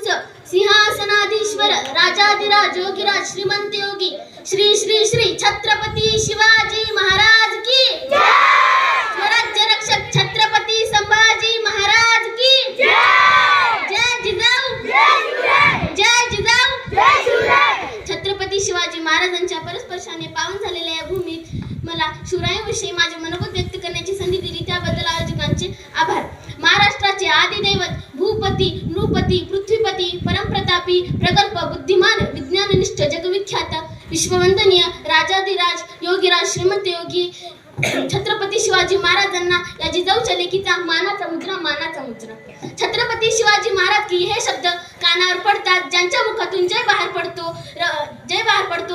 उंच सिंहासनाधीश्वर राजाधिराज योगीराज श्रीमंत योगी श्री श्री श्री छत्रपती शिवाजी महाराज की स्वराज्य रक्षक छत्रपती संभाजी महाराज की जय जिजाऊ जय जिजाऊ। छत्रपती शिवाजी महाराजांच्या परस्पर्शाने पावन झालेल्या या भूमीत मला शिवरायांविषयी माझे मनोगत व्यक्त करण्याची संधी दिली त्याबद्दल आयोजकांचे आभार। महाराष्ट्राचे आदिदैवत भूपती नृपती पृथ्वीपती परमप्रतापी प्रगल्भ बुद्धिमान विज्ञाननिष्ठ जगविख्यात विश्ववंदनीय राजाधिराज योगीराज श्रीमंत योगी छत्रपती शिवाजी महाराजांना या जिजाऊच्या लेखीचा मानाचा मुद्रा। छत्रपती शिवाजी महाराज की हे शब्द कानावर पडतात ज्यांच्या मुखातून जय बाहेर पडतो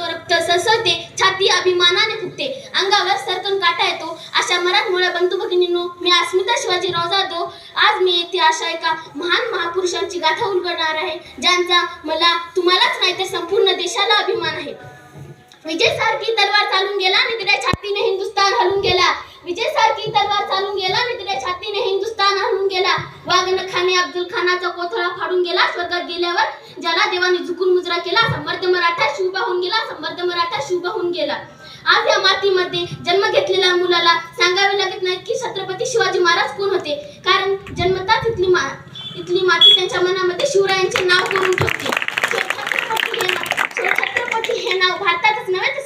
रक्त सळसळते छाती अभिमानाने फुगते अंगावर सरकन काटा येतो अशा मराठमोळ्या बंधू भगिनींनो मी अस्मिता शिवाजीराव जाधव आज मी येथे अशा एका महान महापुरुषांची गाथा उलगडणार आहे ज्यांचा मला तुम्हालाच नाही तर संपूर्ण देशाला अभिमान आहे। विजय सारखी तलवार चालून गेला आणि तिच्या छातीने हिंदुस्तान हलून गेला। विजय सारखी तलवार चालून गेला आणि तिच्या छातीने हिंदुस्तान हलून गेला। वाघनखाने अब्दुल खानाचा कोथळा फाडून गेला। स्वर्गात गेल्यावर ज्याला देवाने झुकून मुजरा केला समर्थ मराठा शिवबा होऊन गेला। समर्थ मराठा शिवबा होऊन गेला। आज या मातीमध्ये जन्म घेतलेल्या मुलाला सांगावे लागत नाही की छत्रपती शिवाजी महाराज कोण होते कारण जन्मताच इथली माती त्यांच्या मनामध्ये शिवरायांचे नाव करून ठेवते। छत्रपती हे नाव भारतातच नव्हे तर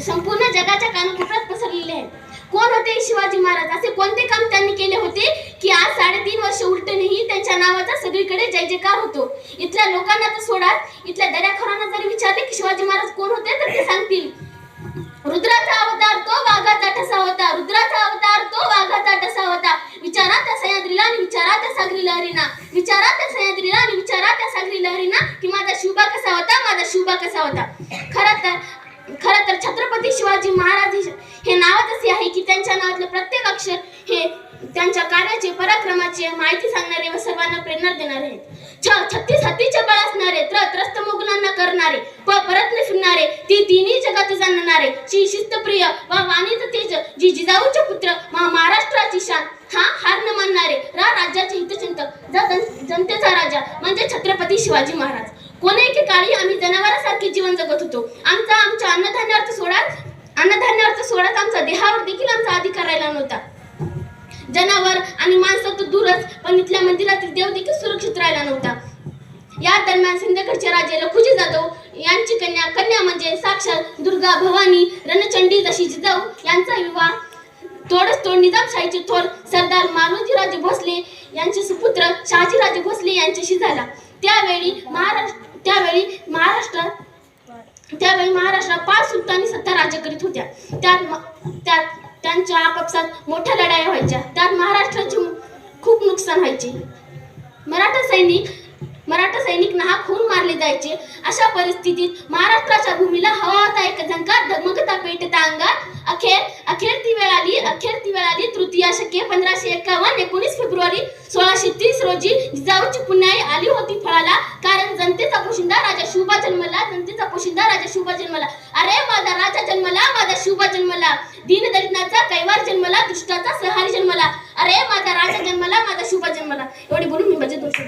संपूर्ण जगाच्या कानाकोपऱ्यात पसरलेले आहे। कोण होते शिवाजी महाराज असे कोणते काम त्यांनी केले होते की आज 3.5 वर्ष उलटूनही त्यांच्या नावाचा सगळीकडे जय जयकार होतो। इथल्या लोकांना तर सोडा इथल्या दर्याखोरांना जरी विचारले की शिवाजी महाराज कोण होते तर ते सांगतील रुद्राचा अवतार तो वाघाचा ठसा होता। रुद्राचा अवतार तो वाघाचा ठसा होता। विचारा त्या सह्याद्रीला आणि विचारा त्या सागरी लहरीना विचारा त्या सह्याद्रीला आणि विचारा त्या सागरी लहरीना की माझा शिवबा कसा होता माझा शिवबा कसा होता। खरं तर छत्रपती शिवाजी महाराज हे नावच असे आहे की त्यांच्या नावातलं प्रत्येक अक्षर हे त्यांच्या कार्याचे पराक्रमाचे माहिती सांगणारे व सर्वांना प्रेरणा देणारे आहेत। 36 हत्तीचे बळ असणारे त्रस्त मोगलांना करणारे परत न फिरणारे ती तिन्ही जगात जाणणारे शिस्तप्रिय व वाणीच तेज जी जिजाऊचे पुत्र महाराष्ट्राची शान हार न मानणारे राज्याचे हितचिंतक जनतेचा राजा म्हणजे छत्रपती शिवाजी महाराज। कोणत्याही काळी आम्ही जनावरांसारखे जीवन जगत होतो। आमच्या अन्नधान्यावर सोडाच आमचा देहावर देखील आमचा अधिकार राहिला नव्हता। जनावर आणि माणसं तर दूरच पण इथल्या मंदिरातील देव देखील सुरक्षित राहिला नव्हता। या दरम्यान सिंदखेडचे राजे लखुजी जाधव यांची कन्या म्हणजे साक्षात दुर्गा भवानी रणचंडी जशी जिजाऊ यांचा विवाह तोड निजामशाहीचे थोर सरदार मालोजीराजे भोसले यांचे सुपुत्र शहाजीराजे भोसले यांच्याशी झाला। त्यावेळी महाराष्ट्रात 5 सुलतानी सत्ता राज्य करीत होत्या। त्यात त्यांच्या आपापसात मोठ्या लढाया व्हायच्या त्यात महाराष्ट्राचे खूप नुकसान व्हायचे। मराठा सैनिक नाहक होऊन मारले जायचे। अशा परिस्थितीत महाराष्ट्राच्या भूमीला हवा होता एक झंकार धगमगता पेटता अंगार। अखेर ती वेळ आली तृतीया शके 1551 19 फेब्रुवारी 1630 रोजी जिजाऊची पुण्याई आली होती फळाला कारण जनतेचा पोशिंदा राजा शिवबा जन्मला। अरे माझा राजा जन्मला माझा शिवबा जन्मला। दीनदलिताचा कैवार जन्मला दुष्टाचा संहारी जन्मला। अरे माझा राजा जन्मला माझा शिवबा जन्मला। एवढी बोलून मी माझे दोष